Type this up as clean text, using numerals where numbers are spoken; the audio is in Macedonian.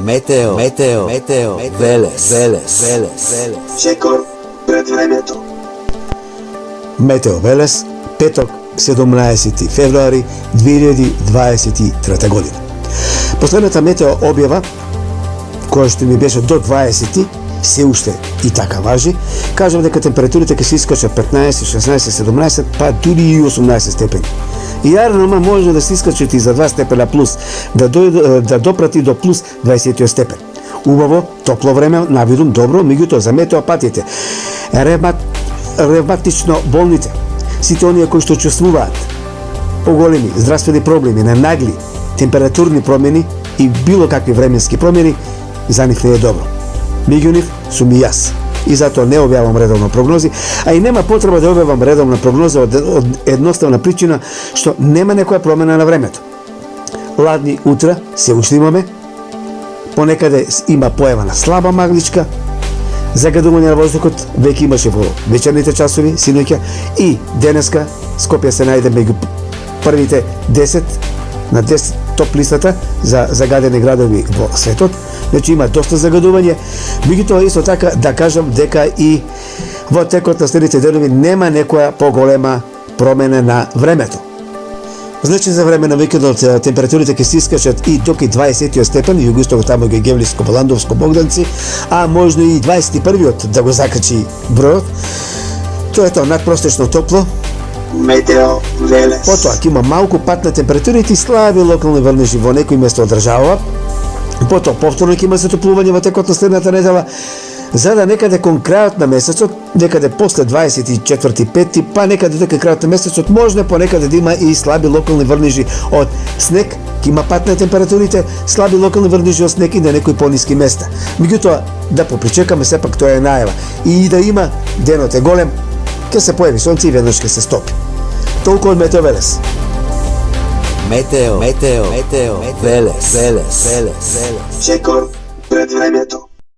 Метео Велес. Чекор пред времето. Метео Велес, петок, 17 февруари 2023 година. Последната метео објава, која што ми беше до 20, се уште и така важи, кажам дека температурите ќе се искачат 15, 16, 17, па дури и 18 степени. И арнама може да се искачат и за 2 степена плюс, да допрати до плюс 20 степен. Убаво, топло време, навидум добро, меѓутоа за метеопатите, ревматично болните, сите оние кои што чувствуваат поголеми здравствени проблеми на нагли температурни промени и било какви временски промени, за нив не е добро. Меѓу нив сум и јас. И затоа не објавам редовно прогнози, а и нема потреба да објавам редовна прогноза од едноставна причина што нема некоја промена на времето. Ладни утра се уште имаме, понекаде има појава на слаба магличка, загадување на воздухот веќе имаше во вечерните часови, синоќа, и денеска Скопје се најде меѓу првите 10 на 10 топ листата за загадени градови во светот. Значи има доста загадување, меѓутоа исто така да кажам дека и во текот на следните денови нема некоја поголема промена на времето. Значи за време на викендот температурите ќе се искачат и до 20 степен, југоисток тамо ге Гевлиско, Ландовско, Богданци, а можно и 21-виот да го закачи бројот. Тоа е тоа надпросечно топло. Метео Велес. Потоа ќе има малку пат на температурите и слаби локални врнежи во некои места од државава. Потоа повторно ќе има затоплување во текот на следната недела, за да некаде кон крајот на месецот, некаде после 24-5, па некаде до крајот на месецот, може понекаде да има и слаби локални врнежи од снег, ќе има пат на температурите, слаби локални врнежи од снег и на некои пониски места. Меѓутоа, да попричекаме, сепак тоа е најава. И да има, денот е голем, ќе се појави сонце и веднаш ќе се стопи. Толку од Метео Велес. Метео Велес. Чекор пред времето.